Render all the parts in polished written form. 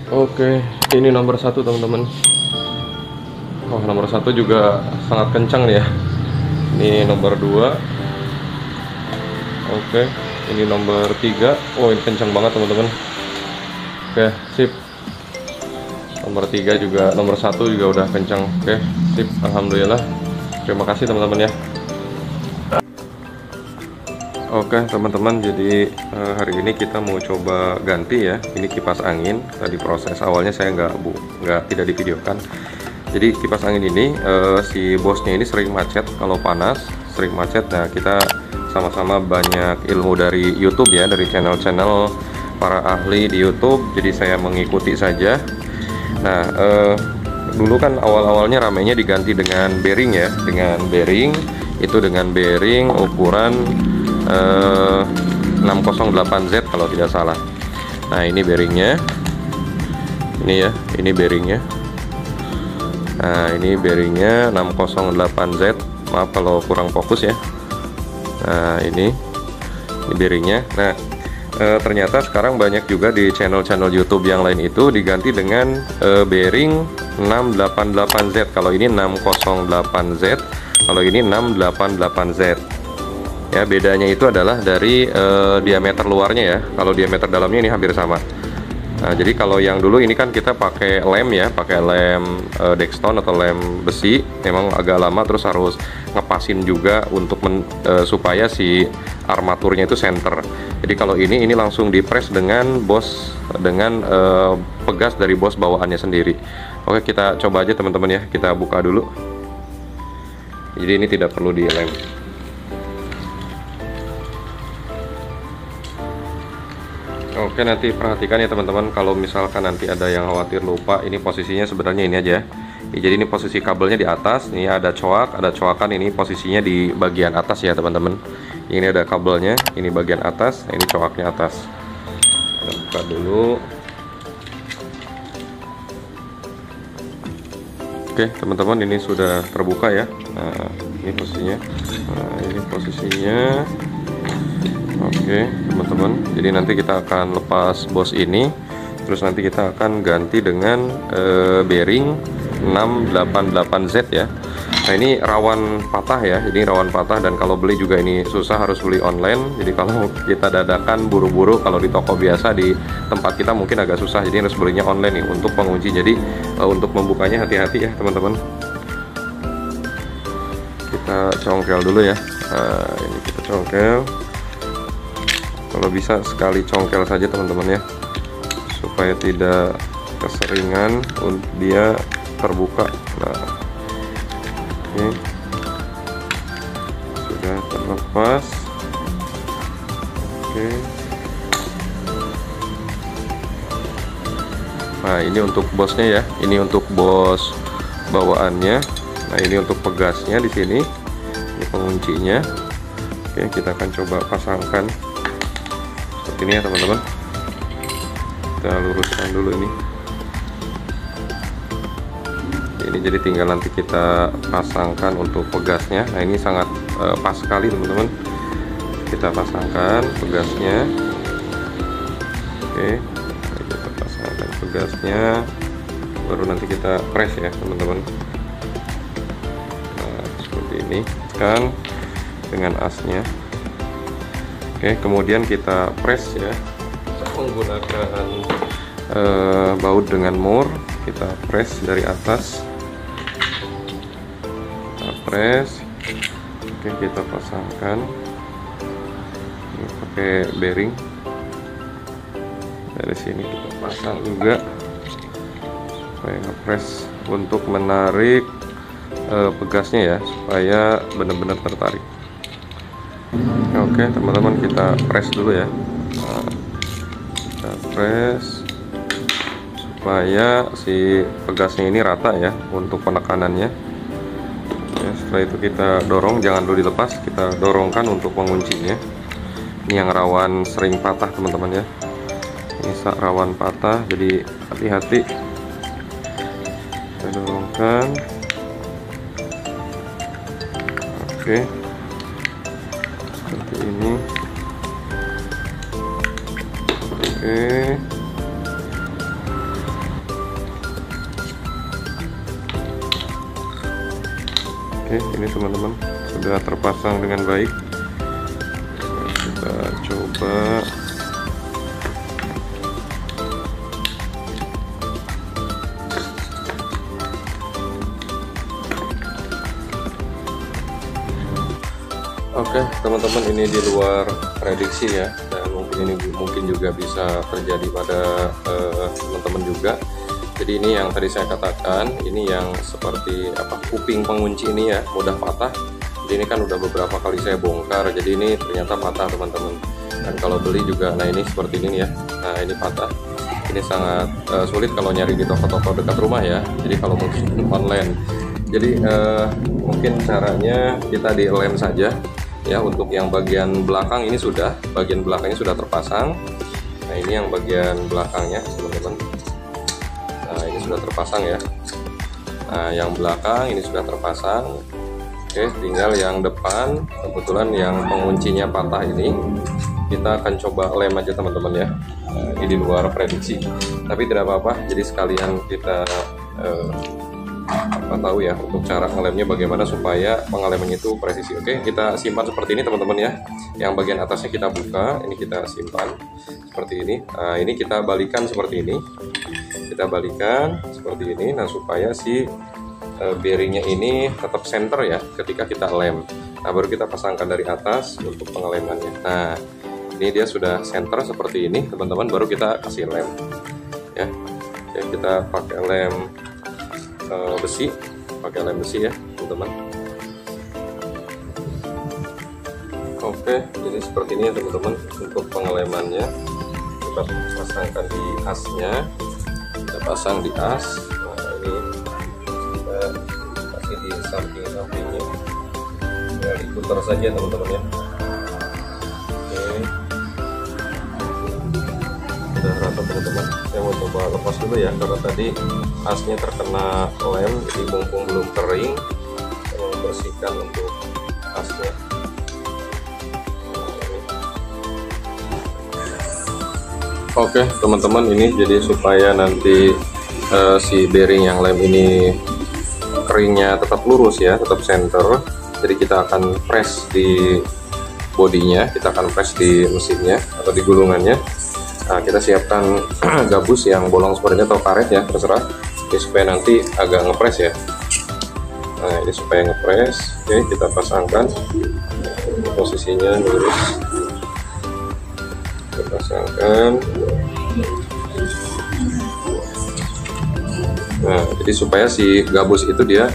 Oke, ini nomor satu teman-teman. Oh, nomor satu juga sangat kencang nih ya. Ini nomor 2. Oke, ini nomor 3. Oh, ini kencang banget teman-teman. Oke, sip. Nomor 3 juga, nomor satu juga udah kencang. Oke, sip. Alhamdulillah. Terima kasih teman-teman ya. Oke teman-teman, jadi hari ini kita mau coba ganti ya. Ini kipas angin. Tadi proses awalnya saya tidak divideokan. Jadi kipas angin ini si bosnya ini sering macet kalau panas, sering macet. Nah, kita sama-sama banyak ilmu dari YouTube ya, dari channel-channel para ahli di YouTube. Jadi saya mengikuti saja. Nah, dulu kan awal-awalnya ramainya diganti dengan bearing ya, dengan bearing ukuran 608Z kalau tidak salah. Nah, ini bearingnya, ini ya, ini bearingnya. Nah, ini bearingnya 608Z. Maaf kalau kurang fokus ya. Nah, ini bearingnya. Nah, ternyata sekarang banyak juga di channel-channel YouTube yang lain itu diganti dengan bearing 688Z. Kalau ini 608Z, kalau ini 688Z. Ya, bedanya itu adalah dari diameter luarnya ya. Kalau diameter dalamnya ini hampir sama. Nah, jadi kalau yang dulu ini kan kita pakai lem ya, pakai lem Dextone atau lem besi, memang agak lama, terus harus ngepasin juga untuk supaya si armaturnya itu center. Jadi kalau ini langsung dipres dengan pegas dari bos bawaannya sendiri. Oke, kita coba aja teman-teman ya, kita buka dulu. Jadi ini tidak perlu dilem. Oke, nanti perhatikan ya teman-teman, kalau misalkan nanti ada yang khawatir lupa, ini posisinya sebenarnya ini aja. Jadi ini posisi kabelnya di atas, ini ada coakan, ini posisinya di bagian atas ya teman-teman. Ini ada kabelnya, ini bagian atas, ini coaknya atas. Kita buka dulu. Oke teman-teman, ini sudah terbuka ya. Nah, ini posisinya. Nah, ini posisinya. Oke teman-teman, jadi nanti kita akan lepas bos ini, terus nanti kita akan ganti dengan bearing 688Z ya. Nah, ini rawan patah ya, ini rawan patah, dan kalau beli juga ini susah, harus beli online. Jadi kalau kita dadakan buru-buru, kalau di toko biasa di tempat kita mungkin agak susah, jadi harus belinya online nih untuk pengunci. Jadi untuk membukanya hati-hati ya teman-teman. Kita congkel dulu ya. Nah, ini kita congkel. Kalau bisa sekali congkel saja teman-teman ya, supaya tidak keseringan dia terbuka. Nah, ini sudah terlepas. Oke. Nah, ini untuk bosnya ya, ini untuk bos bawaannya. Nah, ini untuk pegasnya di sini, ini penguncinya. Oke, kita akan coba pasangkan ini ya teman-teman. Kita luruskan dulu ini. Ini jadi tinggal nanti kita pasangkan untuk pegasnya. Nah, ini sangat pas sekali teman-teman. Kita pasangkan pegasnya. Oke, kita pasangkan pegasnya, baru nanti kita press ya teman-teman. Nah, seperti ini kan dengan asnya. Oke, kemudian kita press ya menggunakan baut dengan mur. Kita press dari atas, kita press. Oke, kita pasangkan. Ini pakai bearing dari sini, kita pasang juga supaya ngepress untuk menarik pegasnya ya, supaya benar-benar tertarik. Oke teman-teman, kita press dulu ya. Nah, kita press supaya si pegasnya ini rata ya untuk penekanannya ya. Setelah itu kita dorong, jangan dulu dilepas, kita dorongkan untuk menguncinya. Ini yang rawan sering patah teman-teman ya, ini rawan patah, jadi hati-hati. Kita dorongkan. Oke, seperti ini. Oke, Oke, ini teman-teman sudah terpasang dengan baik. Kita coba. Oke teman-teman, ini di luar prediksi ya, dan mungkin juga bisa terjadi pada teman-teman juga. Jadi ini yang tadi saya katakan, ini yang seperti kuping pengunci ini ya, mudah patah. Jadi ini kan udah beberapa kali saya bongkar, jadi ini ternyata patah teman-teman. Dan kalau beli juga, nah ini seperti ini ya, nah ini patah. Ini sangat sulit kalau nyari di toko-toko dekat rumah ya, jadi kalau mungkin online. Jadi mungkin caranya kita dilem saja ya. Untuk yang bagian belakang ini bagian belakangnya sudah terpasang. Nah ini yang bagian belakangnya teman-teman, nah ini sudah terpasang ya. Nah yang belakang ini sudah terpasang. Oke, tinggal yang depan, kebetulan yang penguncinya patah ini kita akan coba lem aja teman-teman ya. Nah, ini di luar prediksi, tapi tidak apa-apa. Jadi sekalian kita tahu ya untuk cara ngelemnya bagaimana supaya pengelemannya itu presisi. Oke, kita simpan seperti ini teman-teman ya. Yang bagian atasnya kita buka, ini kita simpan seperti ini. Nah ini kita balikan seperti ini, kita balikan seperti ini. Nah supaya si bearingnya ini tetap center ya ketika kita lem. Nah baru kita pasangkan dari atas untuk pengelemannya. Nah ini dia sudah center seperti ini teman-teman, baru kita kasih lem ya. Oke, kita pakai lem besi, ya teman-teman. Oke, jadi seperti ini ya teman-teman untuk pengelemannya. Kita pasangkan di asnya, kita pasang di as. Nah ini kita kasih di samping-sampingnya ya, diputar saja teman-teman ya. Oke, udah rata teman-teman. Saya mau coba lepas dulu ya, karena tadi asnya terkena lem, jadi mumpung belum kering saya mau bersihkan untuk asnya. Oke teman-teman, ini jadi supaya nanti si bearing yang lem ini keringnya tetap lurus ya, tetap center. Jadi kita akan press di bodinya, kita akan press di mesinnya atau di gulungannya. Nah kita siapkan gabus yang bolong seperti ini atau karet ya, terserah. Ini supaya nanti agak ngepres ya. Nah ini supaya ngepres. Oke, kita pasangkan posisinya lurus. Kita pasangkan. Nah jadi supaya si gabus itu dia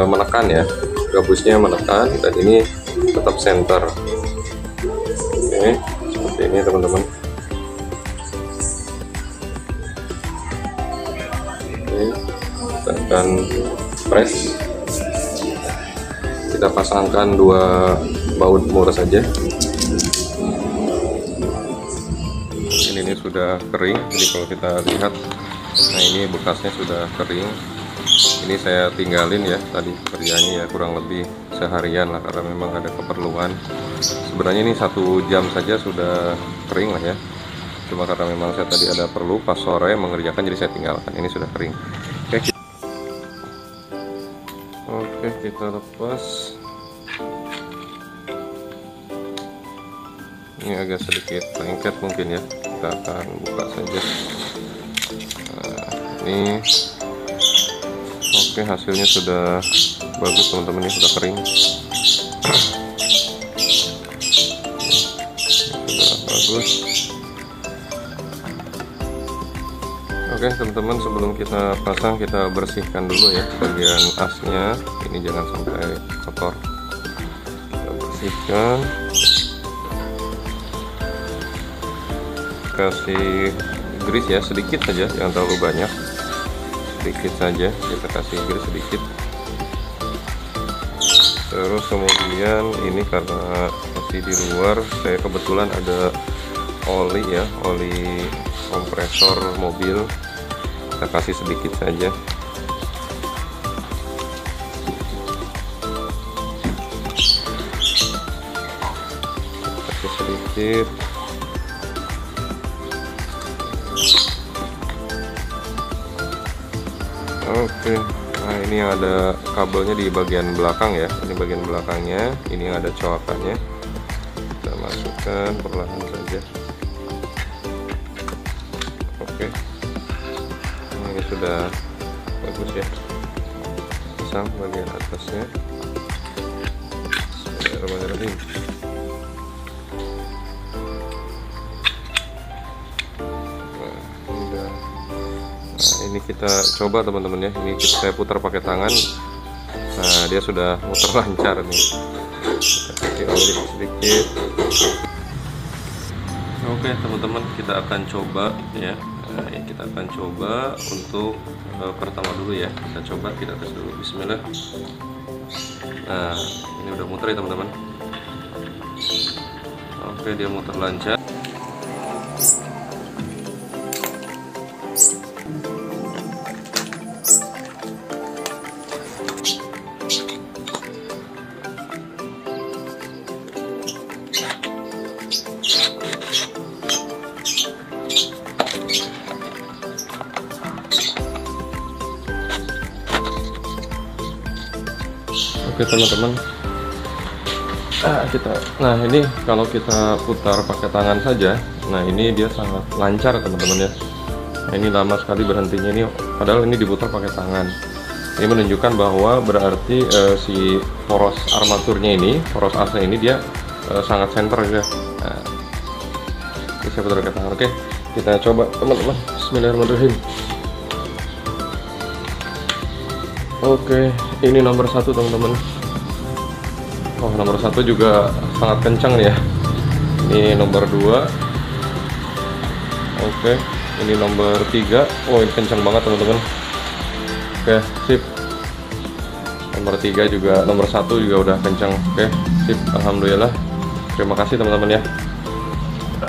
menekan ya, gabusnya menekan dan ini tetap center. Oke, seperti ini teman-teman. Kita akan press. Kita pasangkan 2 baut mur saja. Ini sudah kering, jadi kalau kita lihat, nah ini bekasnya sudah kering. Ini saya tinggalin ya tadi kerjanya ya, kurang lebih seharian lah, karena memang ada keperluan. Sebenarnya ini 1 jam saja sudah kering lah ya, cuma karena memang saya tadi ada perlu pas sore mengerjakan, jadi saya tinggalkan. Ini sudah kering. Oke, kita lepas. Ini agak sedikit lengket mungkin ya, kita akan buka saja. Nah, ini oke, hasilnya sudah bagus teman-teman, ini sudah kering. Sudah bagus. Oke teman-teman, sebelum kita pasang kita bersihkan dulu ya bagian asnya, ini jangan sampai kotor. Kita bersihkan, kasih grease ya sedikit saja, jangan terlalu banyak, sedikit saja kita kasih grease sedikit. Terus kemudian ini karena masih di luar, saya kebetulan ada oli ya, oli kompresor mobil, kita kasih sedikit saja. Kasih sedikit. Oke, Nah, ini yang ada kabelnya di bagian belakang ya. Ini bagian belakangnya, ini yang ada coakannya. Kita masukkan perlahan saja. Oke. Ini sudah bagus ya. Pasang bagian atasnya. Bismillahirrahmanirrahim. Ini kita coba teman-teman ya, ini saya putar pakai tangan. Nah, dia sudah muter lancar nih. Kasih oli sedikit. Oke teman-teman, kita akan coba ya. Nah, kita akan coba untuk pertama dulu ya. Kita coba, kita tes dulu. Bismillah. Nah, ini udah muter ya teman-teman. Oke, dia muter lancar. Oke teman-teman, nah ini kalau kita putar pakai tangan saja, nah ini dia sangat lancar teman-teman ya. Nah, ini lama sekali berhentinya ini, padahal ini diputar pakai tangan. Ini menunjukkan bahwa berarti si poros armaturnya ini, poros AC ini dia sangat center ya. Nah, ini saya putar pakai tangan. Oke, kita coba teman-teman. Bismillahirrahmanirrahim. Oke, ini nomor 1 teman-teman. Oh, nomor 1 juga sangat kencang nih ya. Ini nomor 2. Oke, ini nomor 3. Oh, ini kencang banget teman-teman. Oke, sip. Nomor 3 juga, nomor 1 juga udah kencang. Oke, sip. Alhamdulillah. Terima kasih teman-teman ya.